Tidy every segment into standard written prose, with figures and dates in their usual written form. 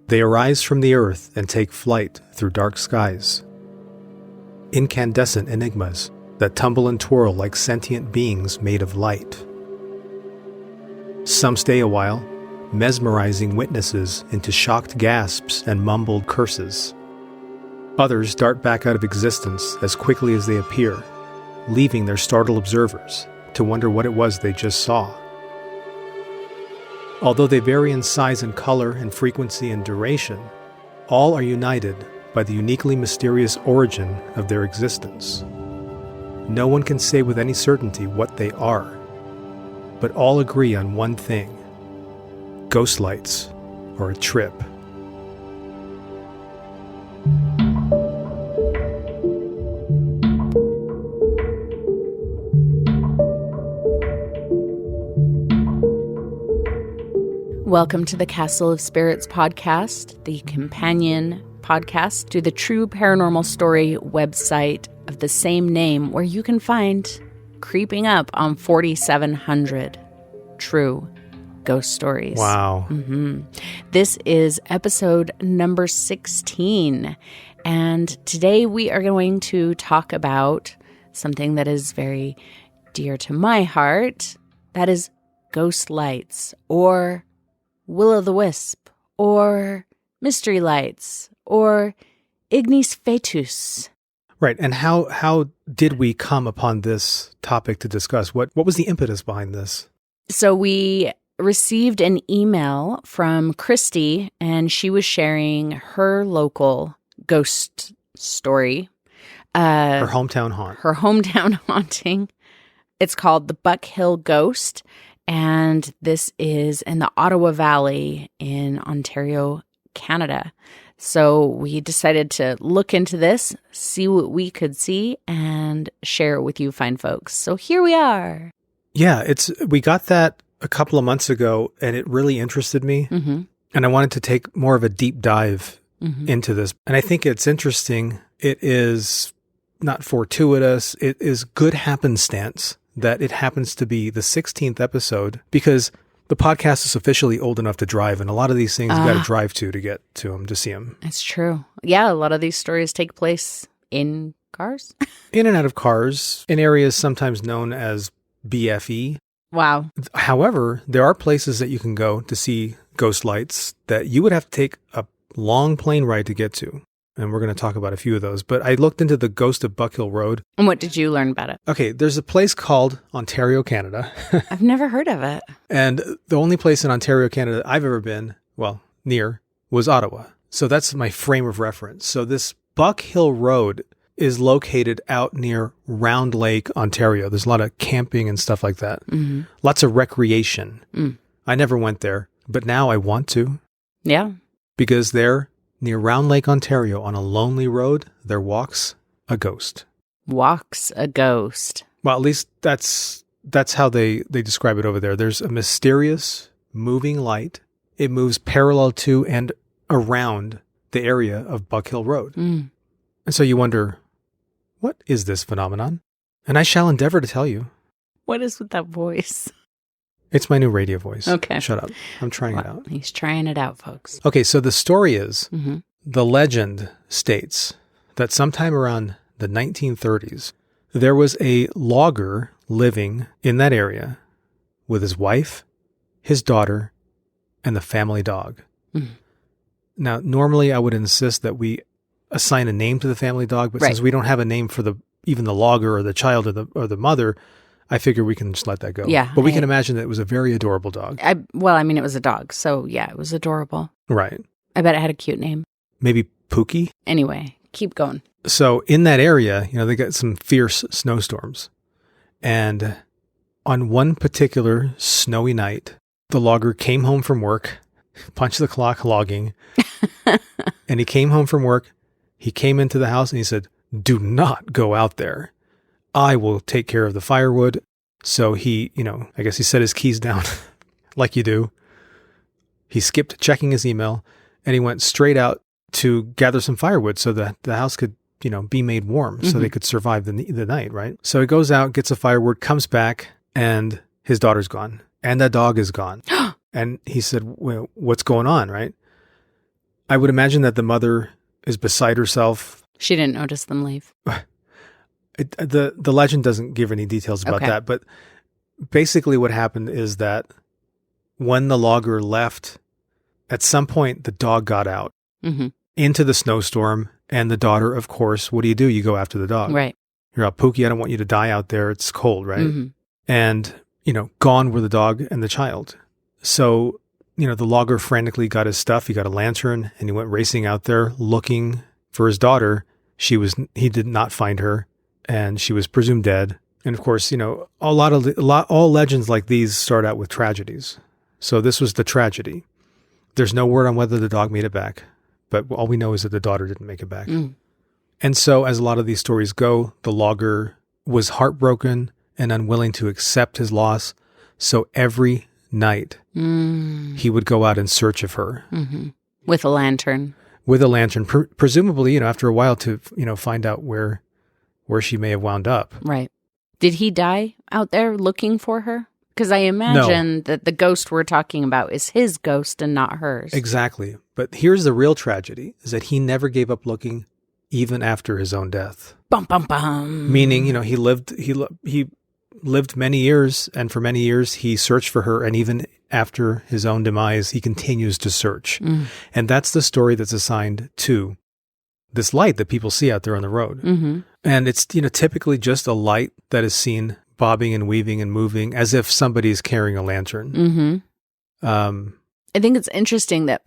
They arise from the earth and take flight through dark skies. Incandescent enigmas that tumble and twirl like sentient beings made of light. Some stay a while, mesmerizing witnesses into shocked gasps and mumbled curses. Others dart back out of existence as quickly as they appear, leaving their startled observers to wonder what it was they just saw. Although they vary in size and color and frequency and duration, all are united by the uniquely mysterious origin of their existence. No one can say with any certainty what they are, but all agree on one thing: ghost lights or a trip. Welcome to the Castle of Spirits podcast, the companion podcast to the True Paranormal Story website of the same name, where you can find creeping up on 4,700 true ghost stories. Wow. This is episode number 16, and today we are going to talk about something that is very dear to my heart. That is ghost lights, or will-o'-the-wisp, or mystery lights, or ignis fatuus. Right, and how did we come upon this topic to discuss? What was the impetus behind this? So we received an email from Christy, and she was sharing her local ghost story. Her hometown haunt. Her hometown haunting. It's called the Buck Hill Ghost, and this is in the Ottawa Valley in Ontario, Canada. So we decided to look into this, see what we could see, and share it with you fine folks. So here we are. Yeah, we got that a couple of months ago, and it really interested me. Mm-hmm. And I wanted to take more of a deep dive into this. And I think it's interesting. It is not fortuitous. It is good happenstance that it happens to be the 16th episode, because the podcast is officially old enough to drive, and a lot of these things you got to drive to get to them, to see them. It's true. Yeah, a lot of these stories take place in cars. In and out of cars, in areas sometimes known as BFE. Wow. However, there are places that you can go to see ghost lights that you would have to take a long plane ride to get to. And we're going to talk about a few of those. But I looked into the Ghost of Buck Hill Road. And what did you learn about it? Okay, there's a place called Ontario, Canada. I've never heard of it. And the only place in Ontario, Canada I've ever been, near, was Ottawa. So that's my frame of reference. So this Buck Hill Road is located out near Round Lake, Ontario. There's a lot of camping and stuff like that. Mm-hmm. Lots of recreation. I never went there, but now I want to. Yeah. Because there, near Round Lake, Ontario, on a lonely road, there walks a ghost. Walks a ghost. Well, at least that's how they describe it over there. There's a mysterious moving light. It moves parallel to and around the area of Buck Hill Road. And so you wonder, what is this phenomenon? And I shall endeavor to tell you. What is with that voice? It's my new radio voice. Okay. Shut up. I'm trying it out. He's trying it out, folks. Okay, so the story is, the legend states that sometime around the 1930s, there was a logger living in that area with his wife, his daughter, and the family dog. Now, normally I would insist that we assign a name to the family dog, but since we don't have a name for even the logger or the child or the mother, I figure we can just let that go. Yeah. But we can imagine that it was a very adorable dog. It was a dog. So, yeah, it was adorable. Right. I bet it had a cute name. Maybe Pookie? Anyway, keep going. So in that area, they got some fierce snowstorms. And on one particular snowy night, the logger came home from work, punched the clock logging, and he came home from work. He came into the house and he said, "Do not go out there. I will take care of the firewood." So he, I guess he set his keys down like you do. He skipped checking his email and he went straight out to gather some firewood so that the house could, be made warm so they could survive the night, right? So he goes out, gets the firewood, comes back, and his daughter's gone. And that dog is gone. And he said, "Well, what's going on, right?" I would imagine that the mother is beside herself. She didn't notice them leave. The legend doesn't give any details about that, but basically what happened is that when the logger left, at some point the dog got out into the snowstorm, and the daughter, of course, what do? You go after the dog. Right. You're out, Pookie, I don't want you to die out there. It's cold, right? And, gone were the dog and the child. So, the logger frantically got his stuff. He got a lantern and he went racing out there looking for his daughter. He did not find her, and she was presumed dead. And of course, all legends like these start out with tragedies. So this was the tragedy. There's no word on whether the dog made it back, but all we know is that the daughter didn't make it back. And so, as a lot of these stories go, the logger was heartbroken and unwilling to accept his loss. So every night, he would go out in search of her. With a lantern. With a lantern, presumably, after a while to, find out where she may have wound up. Right. Did he die out there looking for her? Because I imagine that the ghost we're talking about is his ghost and not hers. Exactly. But here's the real tragedy, is that he never gave up looking even after his own death. Bum, bum, bum. Meaning, he lived many years, and for many years he searched for her, and even after his own demise, he continues to search. And that's the story that's assigned to this light that people see out there on the road. And it's, typically just a light that is seen bobbing and weaving and moving as if somebody's carrying a lantern. I think it's interesting that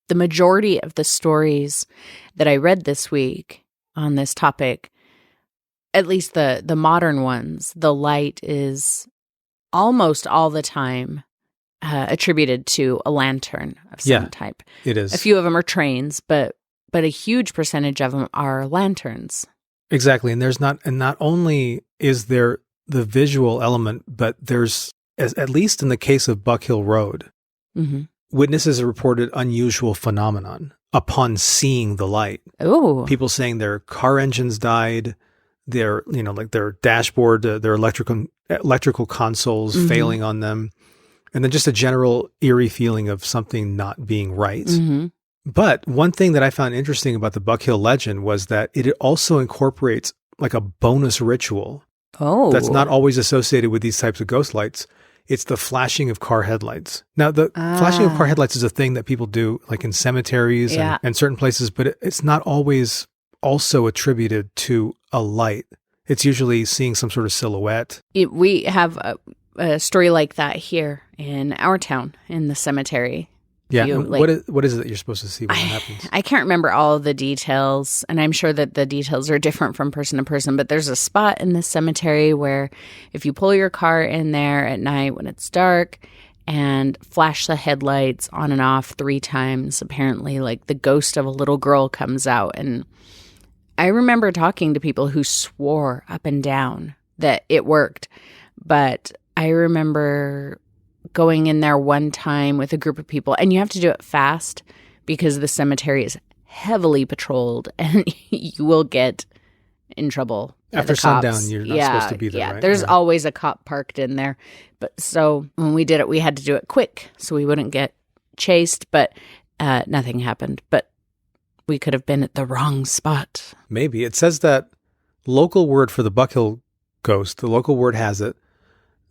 the majority of the stories that I read this week on this topic, at least the modern ones, the light is almost all the time attributed to a lantern of some type. It is. A few of them are trains, but a huge percentage of them are lanterns. Exactly. And not only is there the visual element, but there's, at least in the case of Buck Hill Road, witnesses have reported unusual phenomenon upon seeing the light. Oh, People saying their car engines died, their, like their dashboard, their electrical consoles failing on them, and then just a general eerie feeling of something not being right. But one thing that I found interesting about the Buck Hill legend was that it also incorporates like a bonus ritual. That's not always associated with these types of ghost lights. It's the flashing of car headlights. Now, the flashing of car headlights is a thing that people do like in cemeteries and certain places, but it's not always also attributed to a light. It's usually seeing some sort of silhouette. We have a story like that here in our town, in the cemetery. Yeah, what is it that you're supposed to see when that happens? I can't remember all of the details, and I'm sure that the details are different from person to person, but there's a spot in the cemetery where if you pull your car in there at night when it's dark and flash the headlights on and off 3 times, apparently, like the ghost of a little girl comes out. And I remember talking to people who swore up and down that it worked, but I remember going in there one time with a group of people, and you have to do it fast because the cemetery is heavily patrolled and you will get in trouble. After sundown, you're not supposed to be there, right? There's always a cop parked in there. But so when we did it, we had to do it quick so we wouldn't get chased, but nothing happened. But we could have been at the wrong spot. Maybe. It says that local word for the Buck Hill ghost, the local word has it,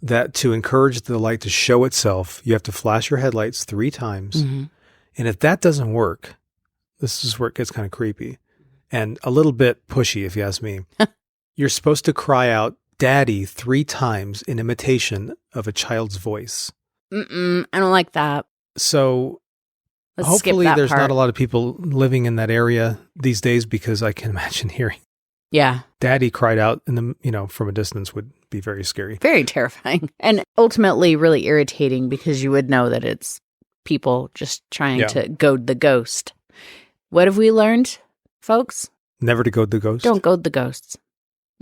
that to encourage the light to show itself, you have to flash your headlights 3 times. And if that doesn't work, this is where it gets kind of creepy and a little bit pushy, if you ask me. You're supposed to cry out, "Daddy," 3 times in imitation of a child's voice. I don't like that. So Let's hopefully skip that there's part. not a lot of people living in that area these days, because I can imagine hearing "Daddy" cried out in the, from a distance would be very scary. Very terrifying. And ultimately really irritating, because you would know that it's people just trying to goad the ghost. What have we learned, folks? Never to goad the ghost. Don't goad the ghosts.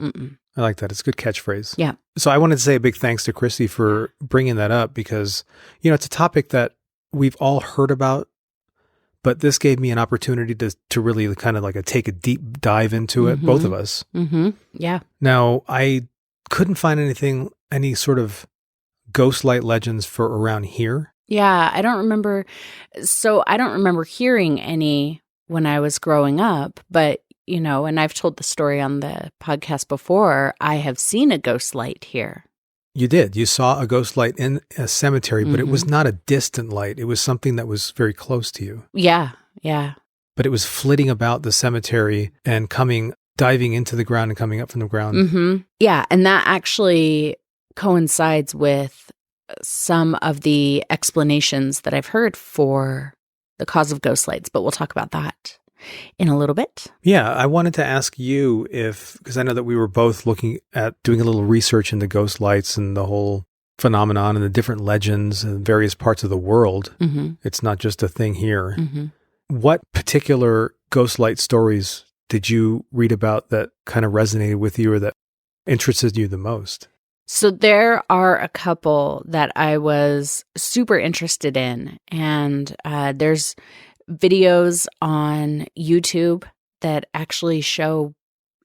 I like that. It's a good catchphrase. Yeah. So I wanted to say a big thanks to Christy for bringing that up, because, it's a topic that we've all heard about, but this gave me an opportunity to really kind of like take a deep dive into it, both of us. Yeah. Now, I couldn't find any sort of ghost light legends for around here. Yeah, I don't remember. So I don't remember hearing any when I was growing up, but, and I've told the story on the podcast before, I have seen a ghost light here. You did. You saw a ghost light in a cemetery, but it was Mhm. not a distant light. It was something that was very close to you. Yeah, yeah. But it was flitting about the cemetery and diving into the ground and coming up from the ground. Mm-hmm. Yeah, and that actually coincides with some of the explanations that I've heard for the cause of ghost lights, but we'll talk about that in a little bit. Yeah, I wanted to ask you because I know that we were both looking at doing a little research into ghost lights and the whole phenomenon and the different legends in various parts of the world. Mm-hmm. It's not just a thing here. Mm-hmm. What particular ghost light stories did you read about that kind of resonated with you or that interested you the most? So there are a couple that I was super interested in, and there's videos on YouTube that actually show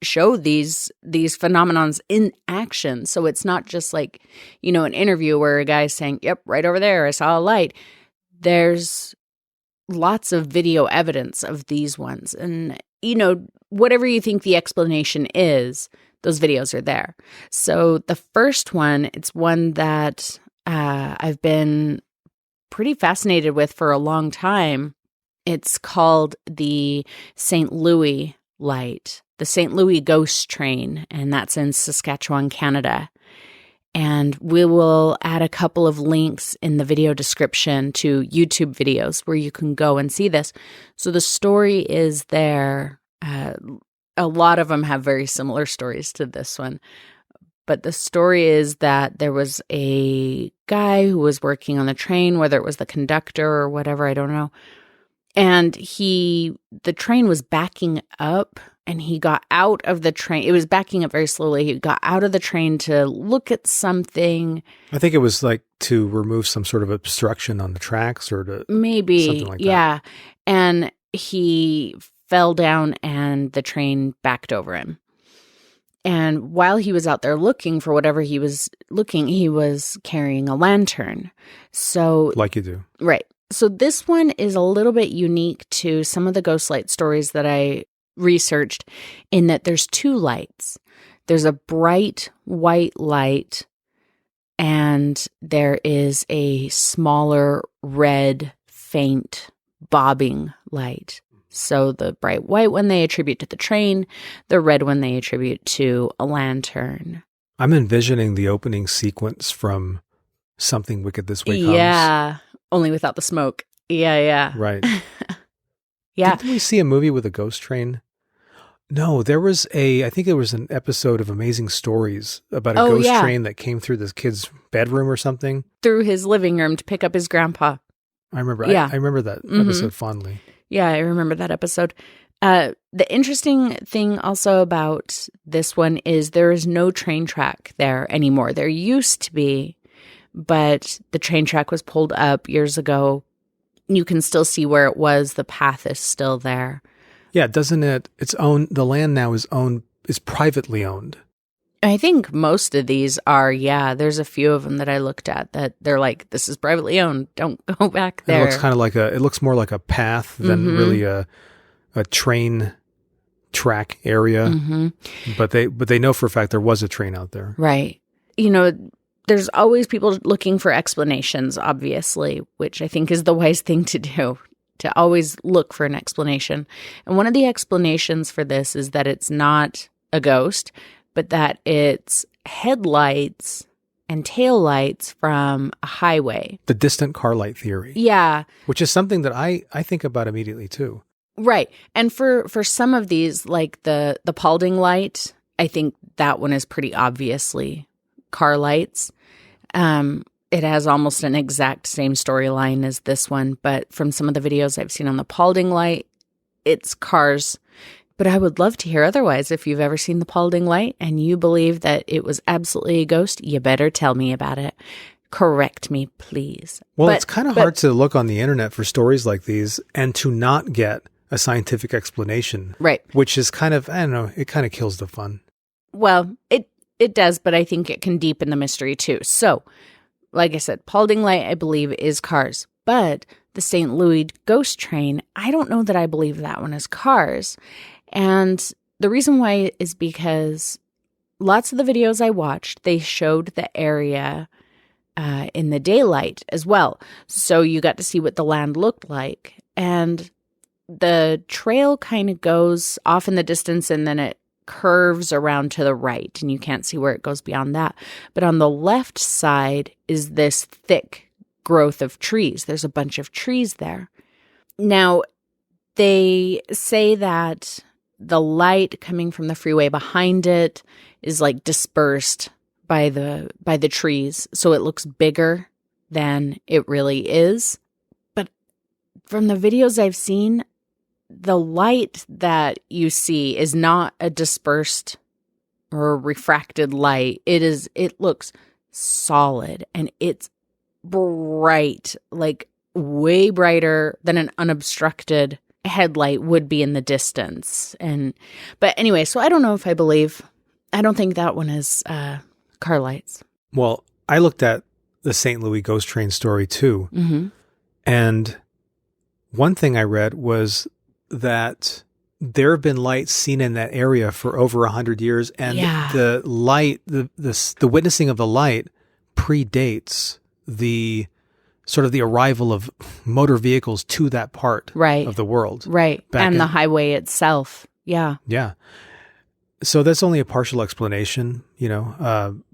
these phenomenons in action. So it's not just like, an interview where a guy's saying, "Yep, right over there, I saw a light." There's lots of video evidence of these ones, and whatever you think the explanation is, those videos are there. So the first one, it's one that I've been pretty fascinated with for a long time. It's called the St. Louis light, the St. Louis ghost train, and that's in Saskatchewan, Canada. And we will add a couple of links in the video description to YouTube videos where you can go and see this. So the story is there. A lot of them have very similar stories to this one. But the story is that there was a guy who was working on the train, whether it was the conductor or whatever, I don't know. And the train was backing up, and he got out of the train. It was backing up very slowly. He got out of the train to look at something. I think it was like to remove some sort of obstruction on the tracks or to maybe something like that. Yeah. And he fell down and the train backed over him. And while he was out there looking for whatever he was looking, he was carrying a lantern. So, like you do. Right. So this one is a little bit unique to some of the ghost light stories that I researched, in that there's two lights. There's a bright white light, and there is a smaller red, faint, bobbing light. So the bright white one they attribute to the train, the red one they attribute to a lantern. I'm envisioning the opening sequence from Something Wicked This Way Comes. Yeah, only without the smoke. Yeah. Right. Yeah. Didn't we see a movie with a ghost train? No, I think there was an episode of Amazing Stories about a ghost train that came through this kid's bedroom or something. Through his living room to pick up his grandpa. I remember. Yeah. I remember that episode fondly. Yeah, I remember that episode. The interesting thing also about this one is there is no train track there anymore. There used to be, but the train track was pulled up years ago. You can still see where it was. The path is still there. Yeah, doesn't it? The land now is privately owned. I think most of these are, there's a few of them that I looked at that they're like, this is privately owned. Don't go back there. It looks more like a path than really a train track area. Mm-hmm. But they know for a fact there was a train out there. Right. There's always people looking for explanations, obviously, which I think is the wise thing to do, to always look for an explanation. And one of the explanations for this is that it's not a ghost, but that it's headlights and taillights from a highway. The distant car light theory. Yeah. Which is something that I think about immediately too. Right. And for some of these, like the Paulding light, I think that one is pretty obviously car lights. It has almost an exact same storyline as this one, but from some of the videos I've seen on the Paulding light, it's cars. But I would love to hear otherwise. If you've ever seen the Paulding light and you believe that it was absolutely a ghost, you better tell me about it. Correct me, please. Well, it's kind of hard to look on the internet for stories like these and to not get a scientific explanation. Right. Which is kind of, I don't know, it kind of kills the fun. Well, it does, but I think it can deepen the mystery too. So like I said, Paulding Light, I believe, is cars. But the St. Louis ghost train, I don't know that I believe that one is cars. And the reason why is because lots of the videos I watched, they showed the area in the daylight as well. So you got to see what the land looked like. And the trail kind of goes off in the distance and then it curves around to the right and you can't see where it goes beyond that. But on the left side is this thick growth of trees. There's a bunch of trees there. Now, they say that the light coming from the freeway behind it is like dispersed by the trees, so it looks bigger than it really is. But from the videos I've seen, the light that you see is not a dispersed or refracted light. It looks solid and it's bright, like way brighter than an unobstructed headlight would be in the distance. But anyway, so I don't know if I don't think that one is car lights. Well, I looked at the St. Louis ghost train story too. Mm-hmm. And one thing I read was that there have been lights seen in that area for over 100 years. And the light, the witnessing of the light predates the sort of the arrival of motor vehicles to that part of the world. Right. And the highway itself. Yeah. Yeah. So that's only a partial explanation,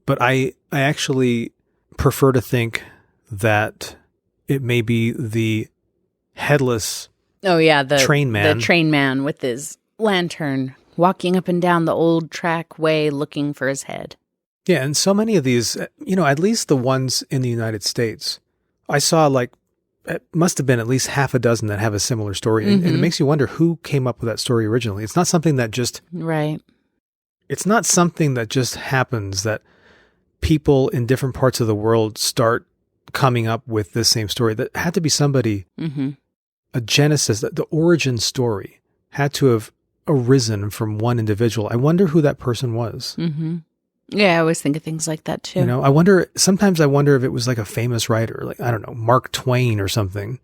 but I actually prefer to think that it may be the headless train man. The train man with his lantern walking up and down the old trackway looking for his head. Yeah, and so many of these, at least the ones in the United States, I saw it must have been at least half a dozen that have a similar story. And it makes you wonder who came up with that story originally. It's not something that just... Right. It's not something that just happens that people in different parts of the world start coming up with this same story. That had to be somebody, a genesis, the origin story had to have arisen from one individual. I wonder who that person was. Mm-hmm. Yeah, I always think of things like that too. Sometimes I wonder if it was like a famous writer, like, I don't know, Mark Twain or something,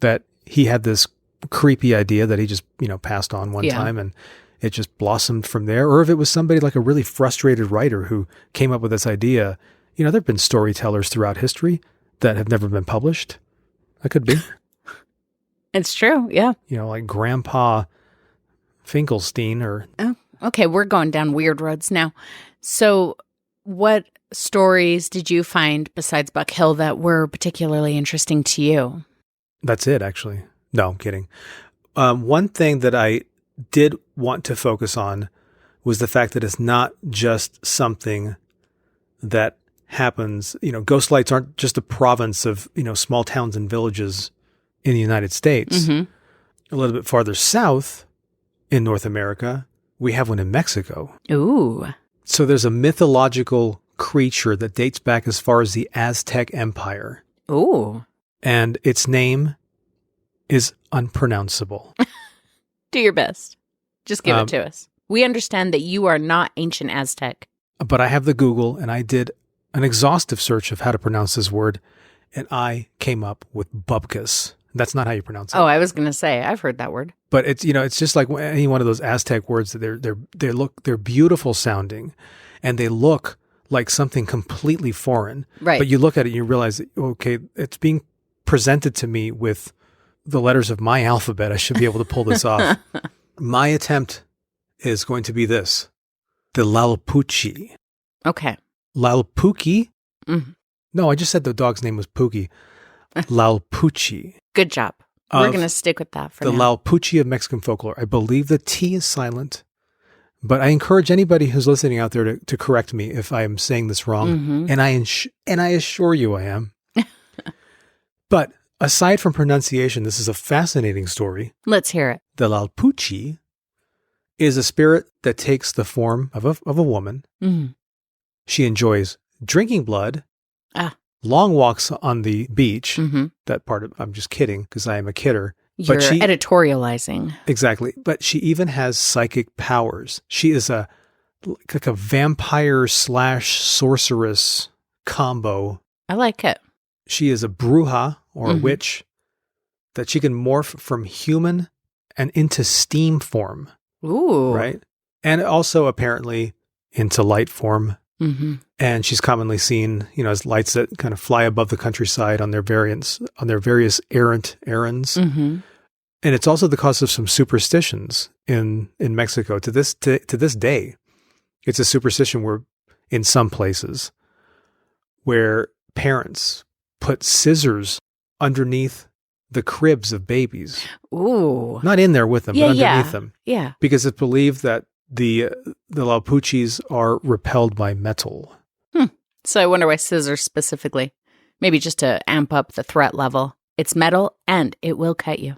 that he had this creepy idea that he just, passed on one time and it just blossomed from there. Or if it was somebody like a really frustrated writer who came up with this idea. There have been storytellers throughout history that have never been published. That could be. It's true, yeah. Like Grandpa Finkelstein or... Oh, okay, we're going down weird roads now. So what stories did you find besides Buck Hill that were particularly interesting to you? That's it, actually. No, I'm kidding. One thing that I did want to focus on was the fact that it's not just something that happens. Ghost lights aren't just a province of, small towns and villages in the United States. A little bit farther south in North America, we have one in Mexico. Ooh. So there's a mythological creature that dates back as far as the Aztec Empire. Ooh. And its name is unpronounceable. Do your best. Just give it to us. We understand that you are not ancient Aztec. But I have the Google, and I did an exhaustive search of how to pronounce this word, and I came up with bupkis. That's not how you pronounce it. Oh, I was going to say, I've heard that word. But it's, it's just like any one of those Aztec words that they're beautiful sounding, and they look like something completely foreign. Right. But you look at it and you realize, okay, it's being presented to me with the letters of my alphabet. I should be able to pull this off. My attempt is going to be this. The Lalpuchi. Okay. Lalpuki? Mm-hmm. No, I just said the dog's name was Pookie. Lalpuchi. Good job. We're going to stick with that for now. The Lalpuchi of Mexican folklore. I believe the T is silent, but I encourage anybody who's listening out there to correct me if I am saying this wrong, and I assure you I am. But aside from pronunciation, this is a fascinating story. Let's hear it. The Lalpuchi is a spirit that takes the form of a woman. Mm-hmm. She enjoys drinking blood, long walks on the beach. Mm-hmm. That part I'm just kidding because I am a kidder. You're editorializing. Exactly. But she even has psychic powers. She is like a vampire / sorceress combo I like it. She is a bruja, or a witch, that she can morph from human and into steam form. Ooh. Right? And also apparently into light form. Mm-hmm. And she's commonly seen, as lights that kind of fly above the countryside on their various errant errands. Mm-hmm. And it's also the cause of some superstitions in Mexico. To this day, it's a superstition where, in some places, where parents put scissors underneath the cribs of babies. Ooh. Not in there with them, but underneath them. Yeah. Because it's believed that the Laupuchis are repelled by metal. So I wonder why scissors specifically. Maybe just to amp up the threat level. It's metal and it will cut you.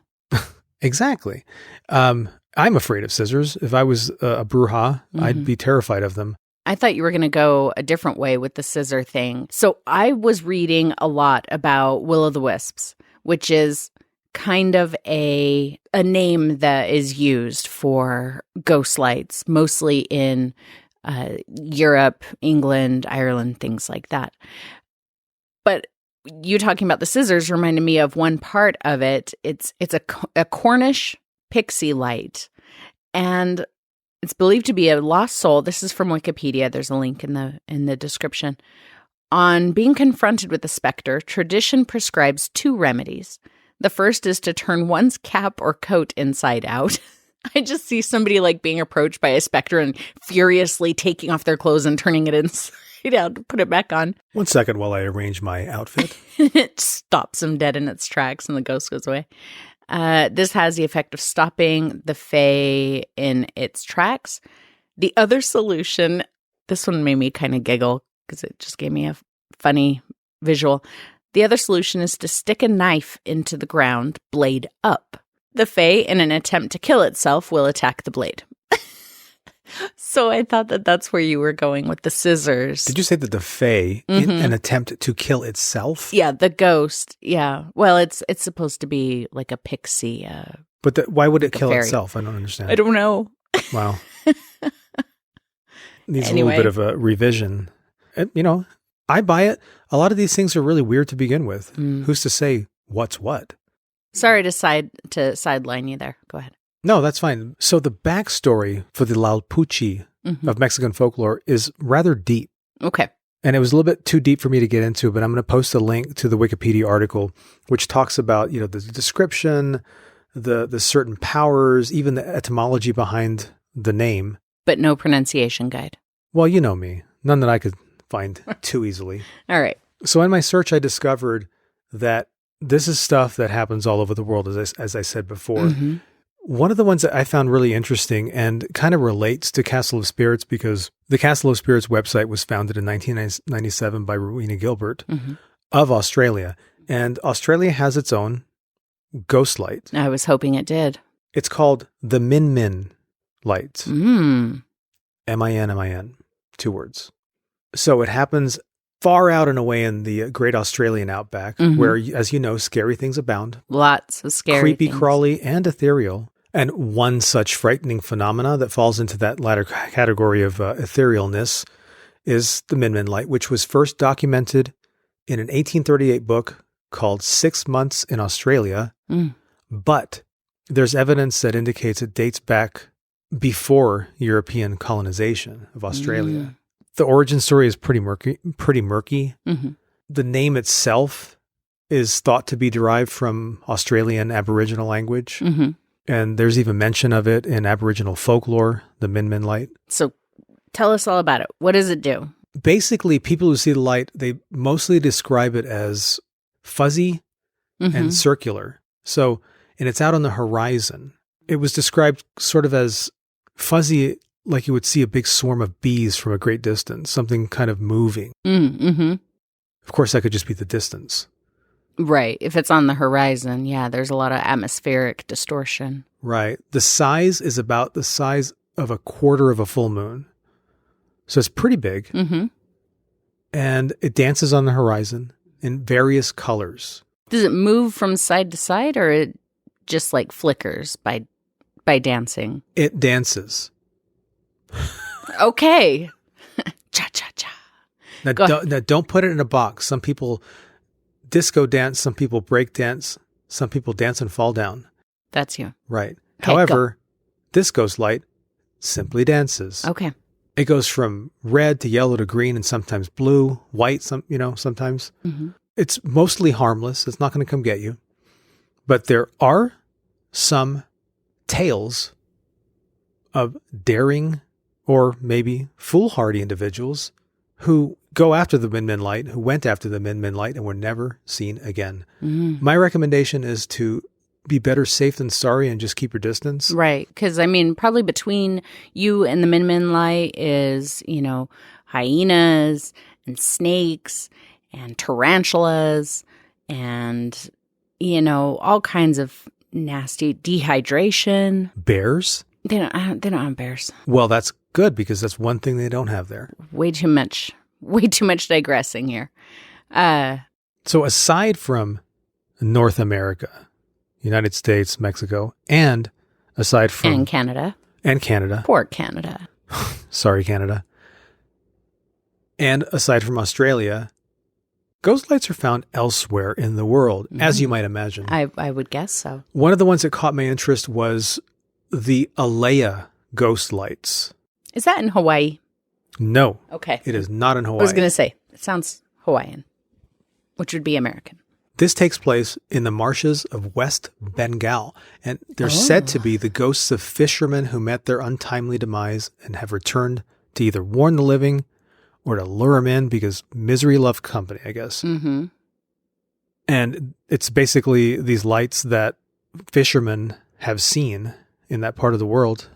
Exactly. I'm afraid of scissors. If I was a bruja, I'd be terrified of them. I thought you were going to go a different way with the scissor thing. So I was reading a lot about will-o'-the-wisps, which is kind of a name that is used for ghost lights, mostly in Europe, England, Ireland, things like that. But you talking about the scissors reminded me of one part of it. It's a Cornish pixie light, and it's believed to be a lost soul. This is from Wikipedia. There's a link in the description. On being confronted with the specter, tradition prescribes 2 remedies. The first is to turn one's cap or coat inside out. I just see somebody like being approached by a specter and furiously taking off their clothes and turning it inside out to put it back on. 1 second while I arrange my outfit. It stops him dead in its tracks and the ghost goes away. This has the effect of stopping the fae in its tracks. The other solution, this one made me kind of giggle because it just gave me a funny visual. The other solution is to stick a knife into the ground, blade up. The fae, in an attempt to kill itself, will attack the blade. So I thought that's where you were going with the scissors. Did you say that the fae, in an attempt to kill itself? Yeah, the ghost. Yeah. Well, it's supposed to be like a pixie. But why would it kill fairy. itself? I don't understand. I don't know. Wow. Needs Anyway. a little bit of a revision. And, I buy it. A lot of these things are really weird to begin with. Who's to say what's what? Sorry to sideline you there. Go ahead. No, that's fine. So the backstory for the Laupuchi of Mexican folklore is rather deep. Okay. And it was a little bit too deep for me to get into, but I'm going to post a link to the Wikipedia article, which talks about, the description, the certain powers, even the etymology behind the name. But no pronunciation guide. Well, you know me. None that I could find too easily. All right. So in my search, I discovered that this is stuff that happens all over the world, as I said before. One of the ones that I found really interesting and kind of relates to Castle of Spirits, because the Castle of Spirits website was founded in 1997 by Rowena Gilbert of Australia. And Australia has its own ghost light. I was hoping it did. It's called the Min Min light. M-I-N, 2 words. So it happens far out and away in the great Australian outback, where, as you know, scary things abound. Lots of scary creepy, things. crawly, and ethereal. And one such frightening phenomena that falls into that latter category of etherealness is the Min Min light, which was first documented in an 1838 book called 6 Months in Australia. But there's evidence that indicates it dates back before European colonization of Australia. The origin story is pretty murky. The name itself is thought to be derived from Australian Aboriginal language. And there's even mention of it in Aboriginal folklore, the Min Min light. So tell us all about it. What does it do? Basically, people who see the light, they mostly describe it as fuzzy and circular. So, and it's out on the horizon. It was described sort of as fuzzy, like you would see a big swarm of bees from a great distance, something kind of moving. Of course, that could just be the distance. Right. If it's on the horizon, yeah, there's a lot of atmospheric distortion. Right. The size is about the size of a quarter of a full moon. So it's pretty big. And it dances on the horizon in various colors. Does it move from side to side, or it just like flickers by dancing? It dances. Okay. Cha-cha-cha. Now, don't put it in a box. Some people disco dance, some people break dance, some people dance and fall down. That's you. Right. Okay, However, this ghost light simply dances. Okay. It goes from red to yellow to green and sometimes blue, white, sometimes. Mm-hmm. It's mostly harmless. It's not going to come get you. But there are some tales of daring or maybe foolhardy individuals who go after the Min Min light, who went after the Min Min light and were never seen again. Mm. My recommendation is to be better safe than sorry and just keep your distance. Right. Because, I mean, probably between you and the Min Min light is, hyenas and snakes and tarantulas and, all kinds of nasty dehydration. Bears? They don't have bears. Well, that's good because that's one thing they don't have there. Way too much digressing here. So aside from North America, United States, Mexico, and aside from... And Canada. Poor Canada. Sorry, Canada. And aside from Australia, ghost lights are found elsewhere in the world, as you might imagine. I would guess so. One of the ones that caught my interest was the Alea ghost lights. Is that in Hawaii? No. Okay. It is not in Hawaii. I was going to say, it sounds Hawaiian, which would be American. This takes place in the marshes of West Bengal, and they're said to be the ghosts of fishermen who met their untimely demise and have returned to either warn the living or to lure them in because misery loves company, I guess. Mm-hmm. And it's basically these lights that fishermen have seen in that part of the world.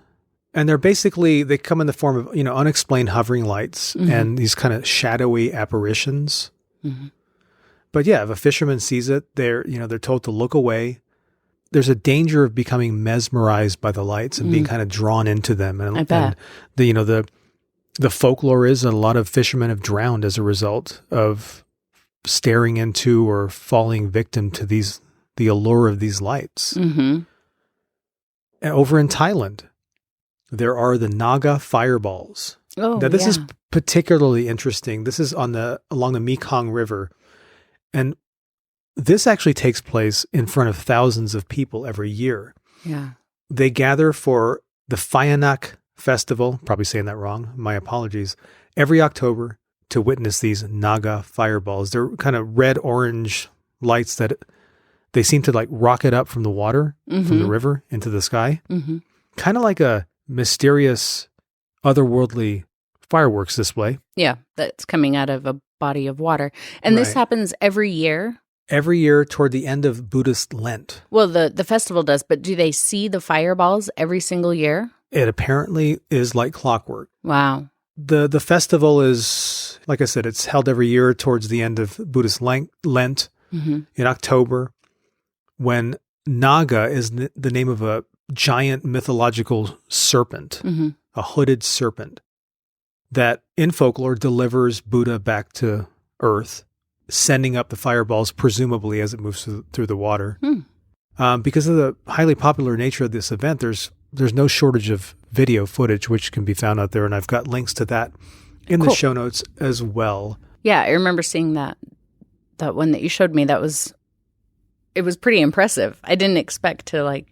And they come in the form of, unexplained hovering lights and these kind of shadowy apparitions. Mm-hmm. But yeah, if a fisherman sees it, they're told to look away. There's a danger of becoming mesmerized by the lights and being kind of drawn into them. And, I bet. And the folklore is that a lot of fishermen have drowned as a result of staring into or falling victim to the allure of these lights. Mm-hmm. And over in Thailand, there are the Naga fireballs. Oh, now, this is particularly interesting. This is along the Mekong River. And this actually takes place in front of thousands of people every year. Yeah. They gather for the Phayanac Festival, probably saying that wrong, my apologies, every October to witness these Naga fireballs. They're kind of red-orange lights that they seem to rocket up from the water, from the river into the sky. Mm-hmm. Kind of like a mysterious, otherworldly fireworks display. Yeah, that's coming out of a body of water. And this happens every year? Every year toward the end of Buddhist Lent. Well, the festival does, but do they see the fireballs every single year? It apparently is like clockwork. Wow. The festival is, like I said, it's held every year towards the end of Buddhist Lent in October, when Naga is the name of a giant mythological serpent, a hooded serpent, that in folklore delivers Buddha back to earth, sending up the fireballs, presumably as it moves through the water. Because of the highly popular nature of this event, there's no shortage of video footage, which can be found out there. And I've got links to that in the show notes as well. Yeah, I remember seeing that one that you showed me. It was pretty impressive. I didn't expect to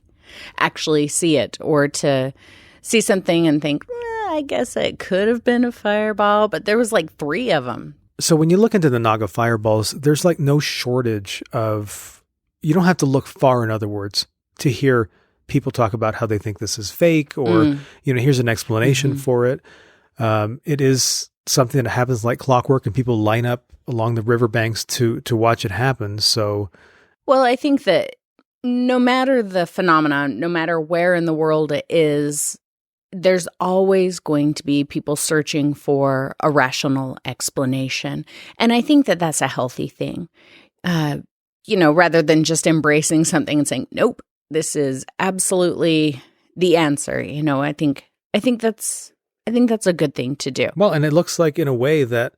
actually see it or to see something and think, I guess it could have been a fireball, but there was 3 of them. So when you look into the Naga fireballs, there's no shortage of, you don't have to look far, in other words, to hear people talk about how they think this is fake or, here's an explanation for it. It is something that happens like clockwork and people line up along the riverbanks to watch it happen. So, well, I think that no matter the phenomenon, no matter where in the world it is, there's always going to be people searching for a rational explanation. And I think that that's a healthy thing, rather than just embracing something and saying, nope, this is absolutely the answer. I think that's a good thing to do. Well, and it looks like in a way that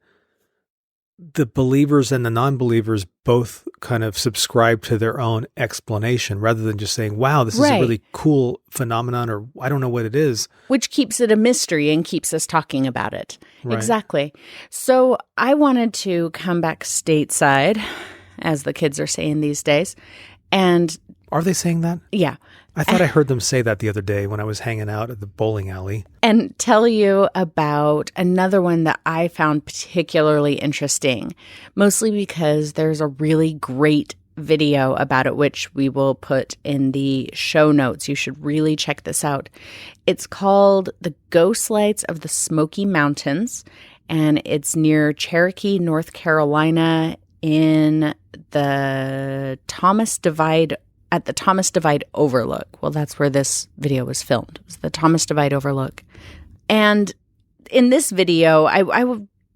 the believers and the non-believers both kind of subscribe to their own explanation rather than just saying, wow, this is a really cool phenomenon, or I don't know what it is. Which keeps it a mystery and keeps us talking about it. Right. Exactly. So I wanted to come back stateside, as the kids are saying these days. And are they saying that? Yeah. I thought I heard them say that the other day when I was hanging out at the bowling alley. And tell you about another one that I found particularly interesting, mostly because there's a really great video about it, which we will put in the show notes. You should really check this out. It's called The Ghost Lights of the Smoky Mountains, and it's near Cherokee, North Carolina, in the Thomas Divide Overlook. Well, that's where this video was filmed. It was the Thomas Divide Overlook. And in this video, I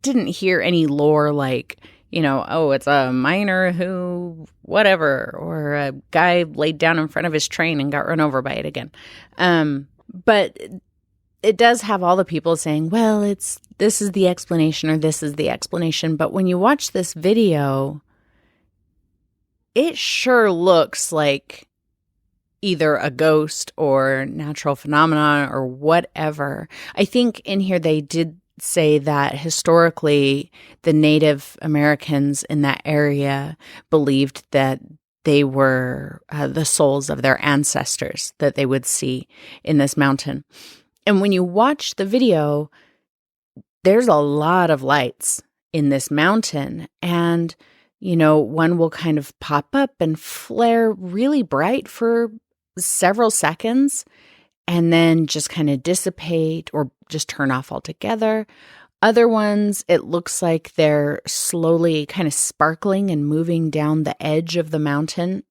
didn't hear any lore like, oh, it's a miner who, whatever, or a guy laid down in front of his train and got run over by it again. But it does have all the people saying, well, this is the explanation or this is the explanation. But when you watch this video, it sure looks like either a ghost or natural phenomenon or whatever. I think in here they did say that historically the Native Americans in that area believed that they were the souls of their ancestors that they would see in this mountain. And when you watch the video, there's a lot of lights in this mountain, and one will kind of pop up and flare really bright for several seconds and then just kind of dissipate or just turn off altogether. Other ones, it looks like they're slowly kind of sparkling and moving down the edge of the mountain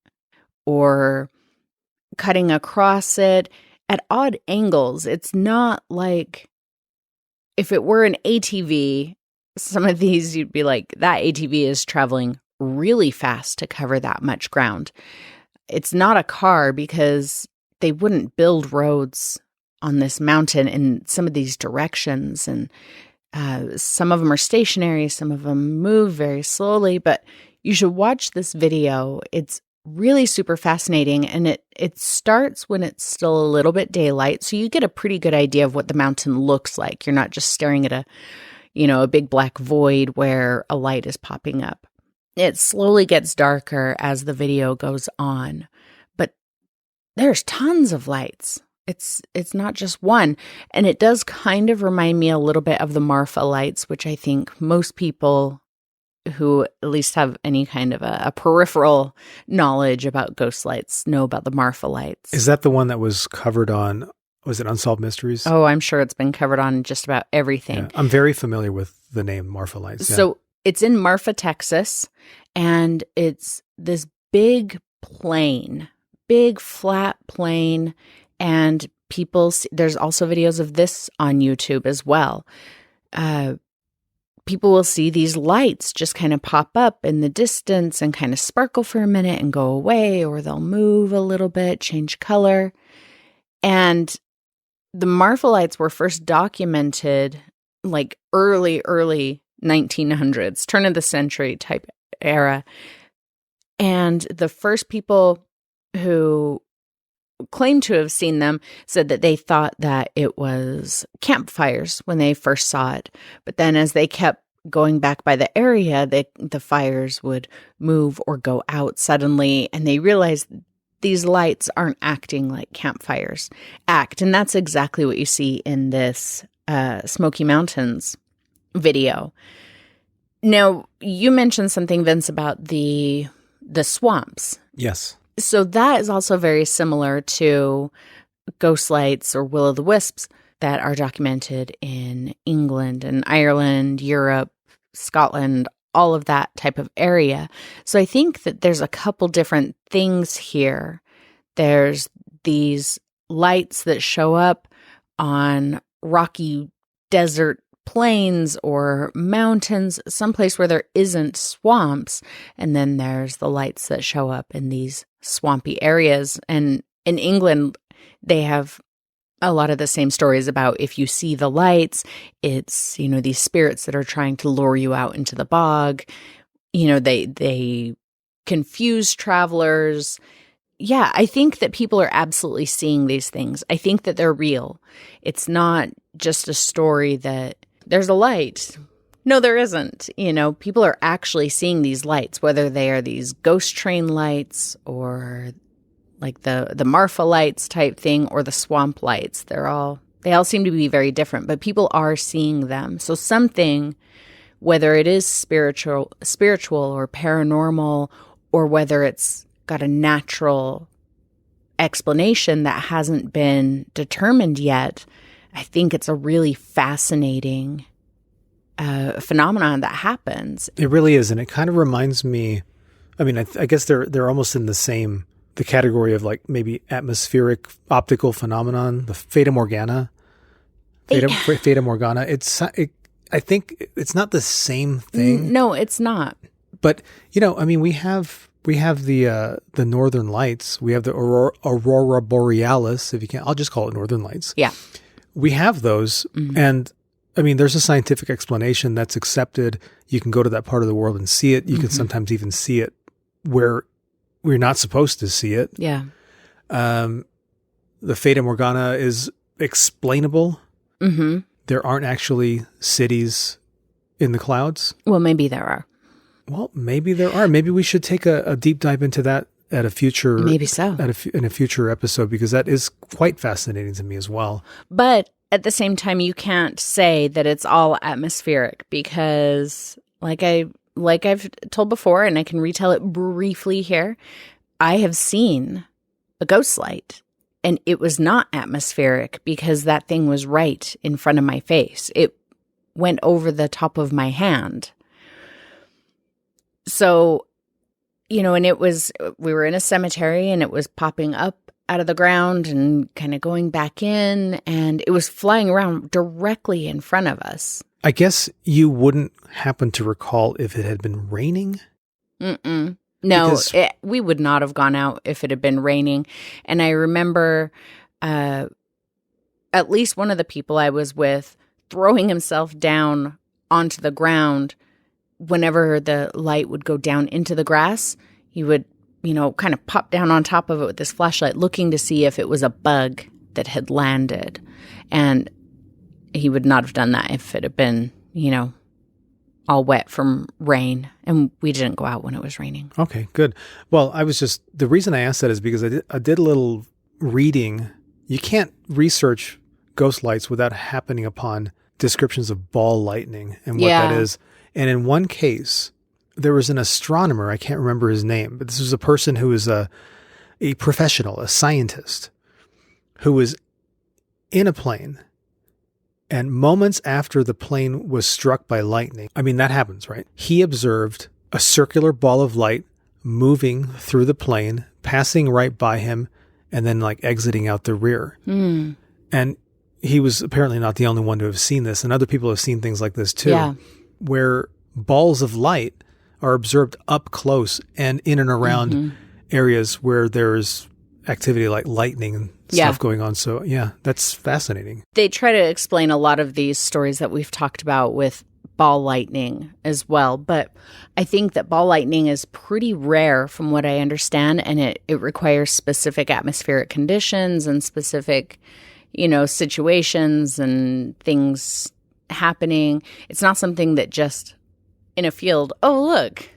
or cutting across it at odd angles. It's not like if it were an ATV, some of these you'd be like, that ATV is traveling really fast to cover that much ground. It's not a car because they wouldn't build roads on this mountain in some of these directions. And some of them are stationary, some of them move very slowly. But you should watch this video. It's really super fascinating. And it starts when it's still a little bit daylight. So you get a pretty good idea of what the mountain looks like. You're not just staring at a big black void where a light is popping up. It slowly gets darker as the video goes on, but there's tons of lights. It's not just one, and it does kind of remind me a little bit of the Marfa lights, which I think most people who at least have any kind of a peripheral knowledge about ghost lights know about the Marfa lights. Is that the one that was covered on, was it Unsolved Mysteries? Oh, I'm sure it's been covered on just about everything. Yeah, I'm very familiar with the name Marfa lights. Yeah. So it's in Marfa, Texas, and it's this big plain, big flat plain, and there's also videos of this on YouTube as well. People will see these lights just kind of pop up in the distance and kind of sparkle for a minute and go away, or they'll move a little bit, change color. And the Marfa lights were first documented like early 1900s, turn of the century type era. And the first people who claimed to have seen them said that they thought that it was campfires when they first saw it. But then as they kept going back by the area, the fires would move or go out suddenly, and they realized these lights aren't acting like campfires act. And that's exactly what you see in this Smoky Mountains video. Now, you mentioned something, Vince, about the swamps. Yes. So that is also very similar to ghost lights or will-o'-the-wisps that are documented in England and Ireland, Europe, Scotland, all of that type of area. So I think that there's a couple different things here. There's these lights that show up on rocky desert plains or mountains, someplace where there isn't swamps. And then there's the lights that show up in these swampy areas. And in England, they have a lot of the same stories about if you see the lights, it's, these spirits that are trying to lure you out into the bog. They confuse travelers. Yeah, I think that people are absolutely seeing these things. I think that they're real. It's not just a story that there's a light. No, there isn't. People are actually seeing these lights, whether they are these ghost train lights or like the Marfa lights type thing or the swamp lights. They all seem to be very different, but people are seeing them. So something, whether it is spiritual or paranormal, or whether it's got a natural explanation that hasn't been determined yet, I think it's a really fascinating phenomenon that happens. It really is, and it kind of reminds me. I mean, I guess they're almost in the category of like maybe atmospheric optical phenomenon, the Fata Morgana. Fata Morgana. I think it's not the same thing. No, it's not. But I mean, we have the Northern Lights. We have the Aurora Borealis. If you can, I'll just call it Northern Lights. Yeah, we have those, and I mean, there's a scientific explanation that's accepted. You can go to that part of the world and see it. You can sometimes even see it where we're not supposed to see it. Yeah. The Fata Morgana is explainable. Mm-hmm. There aren't actually cities in the clouds. Well, maybe there are. Well, maybe there are. Maybe we should take a deep dive into that at a future. Maybe so. In a future episode, because that is quite fascinating to me as well. But at the same time, you can't say that it's all atmospheric because, like I've told before, and I can retell it briefly here, I have seen a ghost light, and it was not atmospheric because that thing was right in front of my face. It went over the top of my hand. So, and we were in a cemetery, and it was popping up out of the ground and kind of going back in, and it was flying around directly in front of us. I guess you wouldn't happen to recall if it had been raining? Mm-mm. No, we would not have gone out if it had been raining. And I remember at least one of the people I was with throwing himself down onto the ground. Whenever the light would go down into the grass, he would, kind of pop down on top of it with his flashlight, looking to see if it was a bug that had landed. And he would not have done that if it had been, all wet from rain. And we didn't go out when it was raining. Okay, good. Well, the reason I asked that is because I did a little reading. You can't research ghost lights without happening upon descriptions of ball lightning and what that is. And in one case, there was an astronomer, I can't remember his name, but this was a person who was a professional, a scientist, who was in a plane. And moments after the plane was struck by lightning, I mean, that happens, right? He observed a circular ball of light moving through the plane, passing right by him, and then like exiting out the rear. Mm. And he was apparently not the only one to have seen this. And other people have seen things like this too, where balls of light are observed up close and in and around areas where there's activity like lightning and stuff going on. So yeah, that's fascinating. They try to explain a lot of these stories that we've talked about with ball lightning as well. But I think that ball lightning is pretty rare from what I understand. And it requires specific atmospheric conditions and specific, situations and things happening. It's not something that just in a field, oh, look,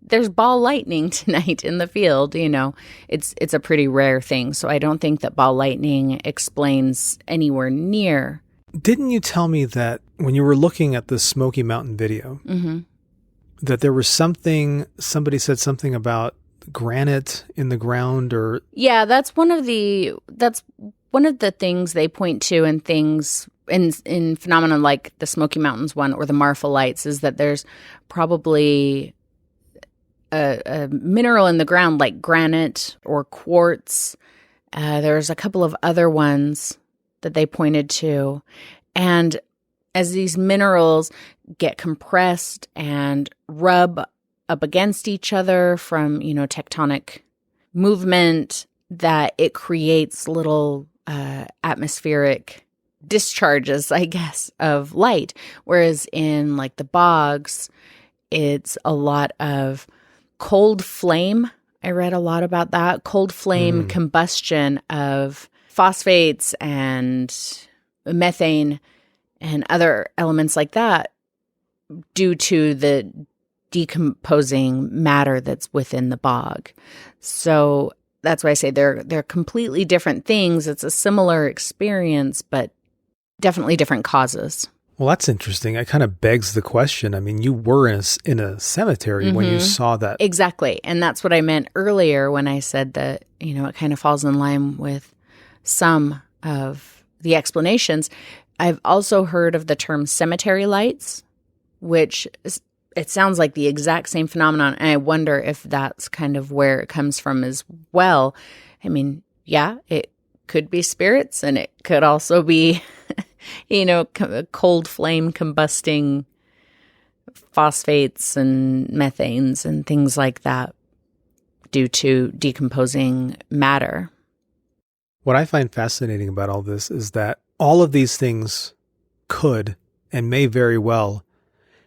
there's ball lightning tonight in the field. It's a pretty rare thing. So I don't think that ball lightning explains anywhere near. Didn't you tell me that when you were looking at the Smoky Mountain video, that there was somebody said something about granite in the ground or? Yeah, that's one of the things they point to in things in phenomena like the Smoky Mountains one or the Marfa lights is that there's probably a mineral in the ground like granite or quartz. There's a couple of other ones that they pointed to. And as these minerals get compressed and rub up against each other from, tectonic movement, that it creates little atmospheric discharges, I guess, of light. Whereas in like the bogs, it's a lot of cold flame. I read a lot about that. Cold flame combustion of phosphates and methane and other elements like that due to the decomposing matter that's within the bog. So that's why I say they're completely different things. It's a similar experience, but definitely different causes. Well, that's interesting. It kind of begs the question. I mean, you were in a cemetery when you saw that. Exactly. And that's what I meant earlier when I said that, it kind of falls in line with some of the explanations. I've also heard of the term cemetery lights, which it sounds like the exact same phenomenon. And I wonder if that's kind of where it comes from as well. I mean, yeah, it could be spirits, and it could also be, cold flame combusting phosphates and methanes and things like that due to decomposing matter. What I find fascinating about all this is that all of these things could and may very well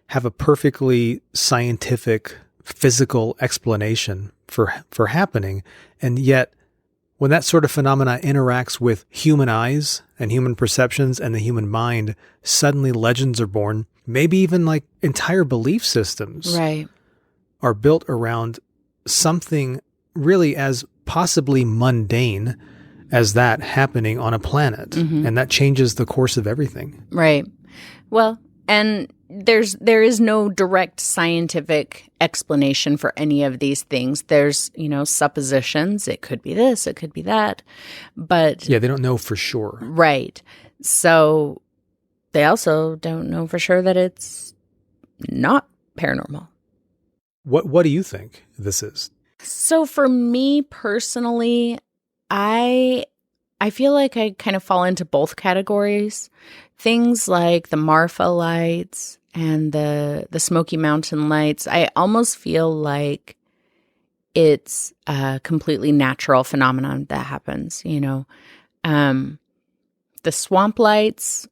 have a perfectly scientific, physical explanation for happening. And yet, when that sort of phenomena interacts with human eyes and human perceptions and the human mind, suddenly legends are born. Maybe even like entire belief systems are built around something really as possibly mundane as that happening on a planet. And that changes the course of everything. Right. Well, and there is no direct scientific explanation for any of these things. There's, suppositions. It could be this, it could be that. But yeah, they don't know for sure. Right. So they also don't know for sure that it's not paranormal. What do you think this is? So for me personally, I feel like I kind of fall into both categories. Things like the Marfa lights and the Smoky Mountain lights, I almost feel like it's a completely natural phenomenon that happens, The swamp lights,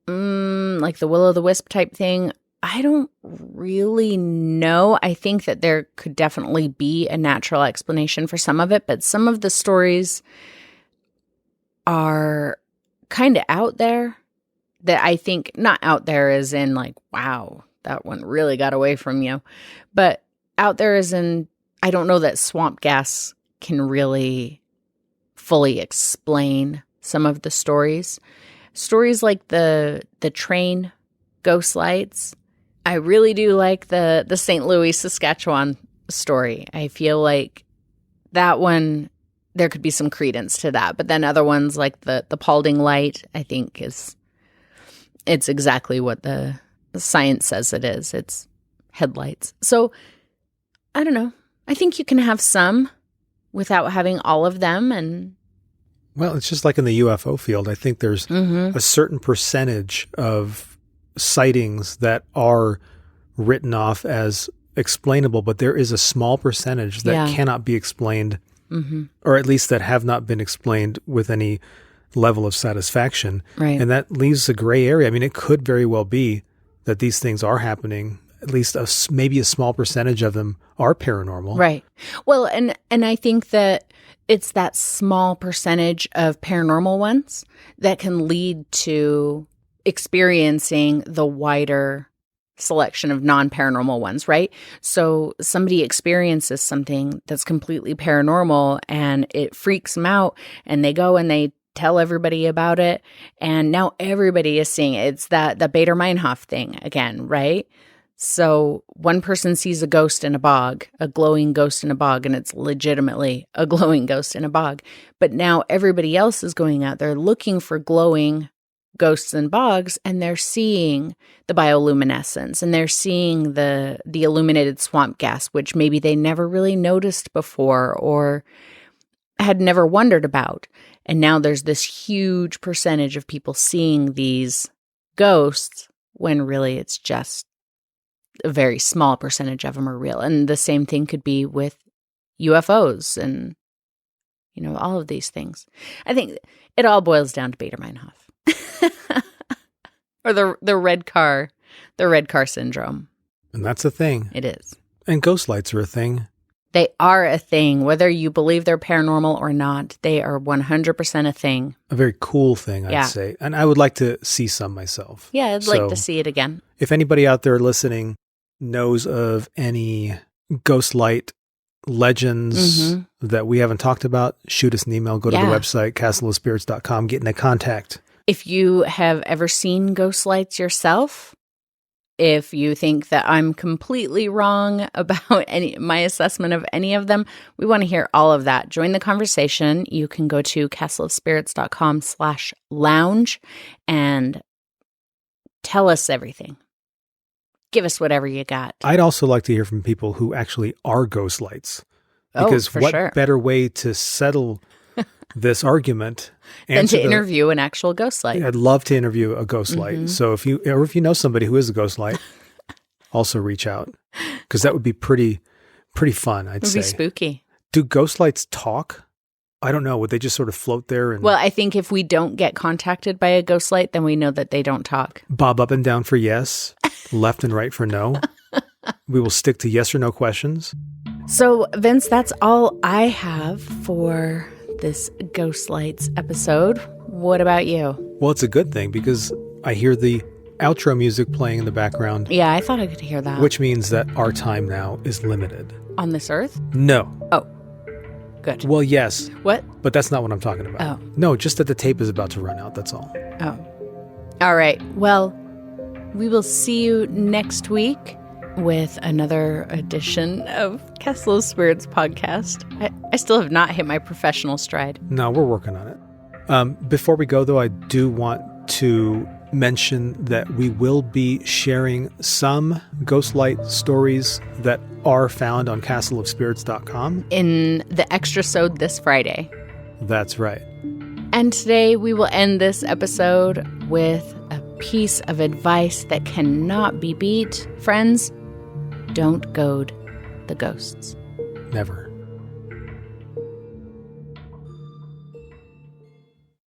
like the will-o'-the-wisp type thing, I don't really know. I think that there could definitely be a natural explanation for some of it, but some of the stories are kind of out there that I think, not out there as in like, wow, that one really got away from you, but out there as in, I don't know that swamp gas can really fully explain some of the stories. Stories like the train ghost lights. I really do like the St. Louis, Saskatchewan story. I feel like that one, there could be some credence to that. But then other ones like the Paulding light, I think it's exactly what the science says it is. It's headlights. So I don't know. I think you can have some without having all of them. And well, it's just like in the UFO field. I think there's a certain percentage of sightings that are written off as explainable, but there is a small percentage that cannot be explained, or at least that have not been explained with any level of satisfaction. Right. And that leaves a gray area. I mean, it could very well be that these things are happening. At least maybe a small percentage of them are paranormal. Right. Well, and I think that it's that small percentage of paranormal ones that can lead to experiencing the wider selection of non-paranormal ones, right? So somebody experiences something that's completely paranormal and it freaks them out, and they go and they tell everybody about it, and now everybody is seeing it. It's the Bader-Meinhof thing again, right? So one person sees a ghost in a bog, a glowing ghost in a bog, and it's legitimately a glowing ghost in a bog. But now everybody else is going out there looking for glowing ghosts in bogs, and they're seeing the bioluminescence, and they're seeing the illuminated swamp gas, which maybe they never really noticed before or had never wondered about. And now there's this huge percentage of people seeing these ghosts when really it's just a very small percentage of them are real. And the same thing could be with UFOs and all of these things. I think it all boils down to Baader-Meinhof. Or the red car syndrome. And that's a thing. It is. And ghost lights are a thing. They are a thing. Whether you believe they're paranormal or not, they are 100% a thing. A very cool thing, I'd say. And I would like to see some myself. Yeah, I'd like to see it again. If anybody out there listening knows of any ghost light legends that we haven't talked about, shoot us an email, go to the website, castleofspirits.com, get into contact. If you have ever seen ghost lights yourself, if you think that I'm completely wrong about my assessment of any of them, we want to hear all of that. Join the conversation. You can go to castleofspirits.com/lounge and tell us everything. Give us whatever you got. I'd also like to hear from people who actually are ghost lights. Because what better way to settle this argument than to interview an actual ghost light? I'd love to interview a ghost light. So if you know somebody who is a ghost light, also reach out, because that would be pretty fun. I'd say. It would be spooky. Do ghost lights talk? I don't know. Would they just sort of float there? Well, I think if we don't get contacted by a ghost light, then we know that they don't talk. Bob up and down for yes, left and right for no. We will stick to yes or no questions. So, Vince, that's all I have for this Ghost Lights episode. What about you? Well, it's a good thing because I hear the outro music playing in the background. Yeah, I thought I could hear that. Which means that our time now is limited. On this earth? No. Oh, good. Well, yes. What? But that's not what I'm talking about. Oh. No, just that the tape is about to run out, that's all. Oh. All right. Well, we will see you next week with another edition of Castle of Spirits podcast. I still have not hit my professional stride. No, we're working on it. Before we go, though, I do want to mention that we will be sharing some ghost light stories that are found on castleofspirits.com. In the extra-sode this Friday. That's right. And today we will end this episode with a piece of advice that cannot be beat. Friends, don't goad the ghosts. Never.